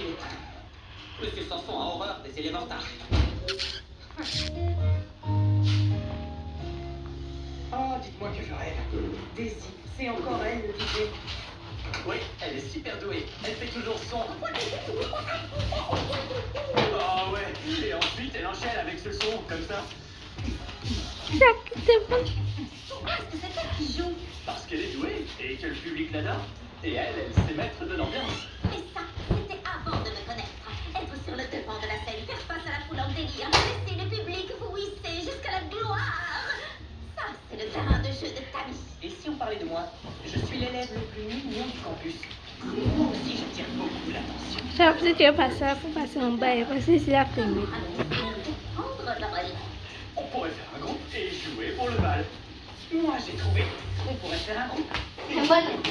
qu'il est temps. Monsieur Sanson a horreur des élèves en retard. Oh, dites-moi que je rêve. Daisy, c'est encore elle le DJ. Oui, elle est super douée. Elle fait toujours son. Oh ouais, et ensuite elle enchaîne avec ce son, comme ça. Pourquoi est-ce que c'est elle qui joue? Parce qu'elle est douée et que le public l'adore. Et elle sait mettre de l'ambiance. Mais ça, c'était avant de me connaître. Être sur le devant de la scène, faire face à la foule en délire, laisser le public vous hisser jusqu'à la gloire. Ça, c'est le terrain de jeu de Tammy. Et si on parlait de moi? Je suis l'élève le plus mignon du campus. Moi aussi, je tire beaucoup l'attention. Já você tinha passado, vou passar um baile, você se já filme. Prendre la relève. On pourrait faire un groupe et jouer pour le bal. Moi, j'ai trouvé. On pourrait faire un groupe. J'adore cette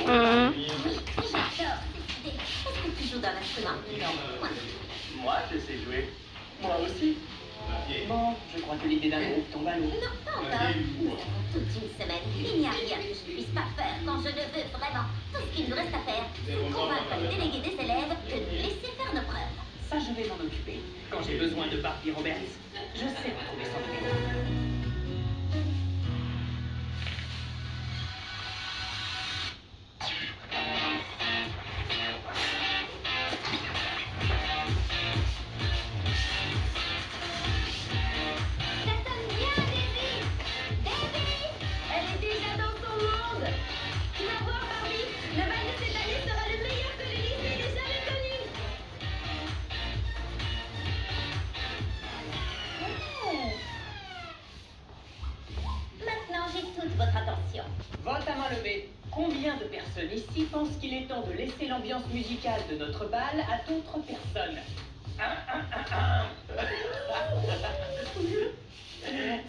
idée. Est-ce que tu joues d'un instrument? Non. Moi, je sais jouer. Moi aussi. Bon, je crois que l'idée d'un groupe tombe à l'eau. Non, pas encore. Nous avons toute une semaine. Il n'y a rien que je ne puisse pas faire quand je le veux vraiment. Tout ce qu'il nous reste à faire, c'est convaincre les délégués des élèves de nous laisser faire nos preuves. Ça, je vais m'en occuper. Quand j'ai besoin de Barbie Roberts, je sais retrouver son numéro. Ça sonne bien, Daisy! Daisy! Elle est déjà dans son monde! Tu vas voir, Barbie, le bal de cette année sera le meilleur que le lycée ait jamais connu! Maintenant, j'ai toute votre attention. Vote à main levée. Combien de personnes ici pensent qu'il est temps de laisser l'ambiance musicale de notre bal à d'autres personnes?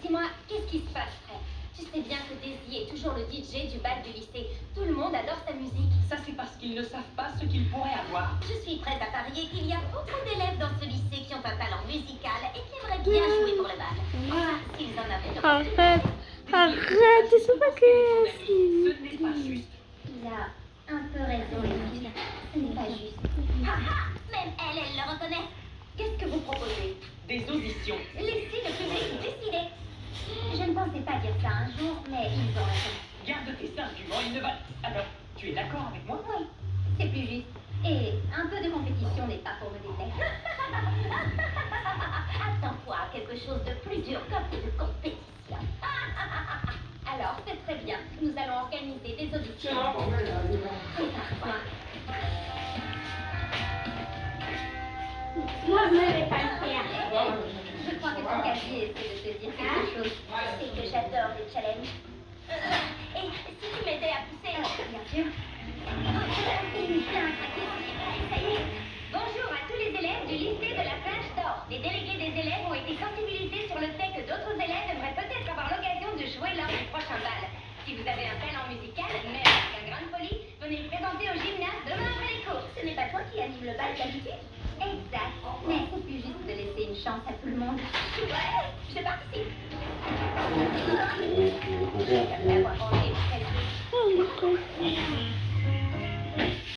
Dis-moi, qu'est-ce qui se passe, frère? Tu sais bien que Daisy est toujours le DJ du bal du lycée. Tout le monde adore sa musique. Ça, c'est parce qu'ils ne savent pas ce qu'ils pourraient avoir. Je suis prête à parier qu'il y a beaucoup d'élèves dans ce lycée qui ont un talent musical et qui aimeraient bien jouer pour le bal. Ah, s'ils en avaient le Arrête, arrête, c'est pas que Ce n'est pas juste. Il a un peu raison, Émile. Ce n'est pas juste. Ah ah! Même elle le reconnaît. Qu'est-ce que vous proposez? Des auditions. Laissez le public décider. Je ne pensais pas dire ça un jour, mais ils ont raison. Garde tes arguments, ils ne valent. Alors, tu es d'accord avec moi? Oui, c'est plus juste. Et un peu de compétition n'est pas pour me détester. Attends-toi à quelque chose de plus dur qu'un peu de compétition. Alors, c'est très bien. Nous allons organiser des auditions. Prépare-toi. Moi, je ne vais pas le faire. Je crois que ton casier essaie de te dire quelque chose. C'est que j'adore les challenges. Et si tu m'aidais à pousser... bien sûr. Bonjour à tous les élèves du lycée de la Flèche d'Or. Les délégués des élèves ont été sensibilisés sur le fait que d'autres élèves aimeraient peut-être avoir l'occasion de jouer lors du prochain bal. Si vous avez un talent musical, même avec un grain de folie, venez le présenter au gymnase demain après les cours. Ce n'est pas toi qui anime le bal d'habitude? Exact. Mais c'est plus juste de laisser une chance à tout le monde. Ouais, je participe. D'avoir enlevé très vite.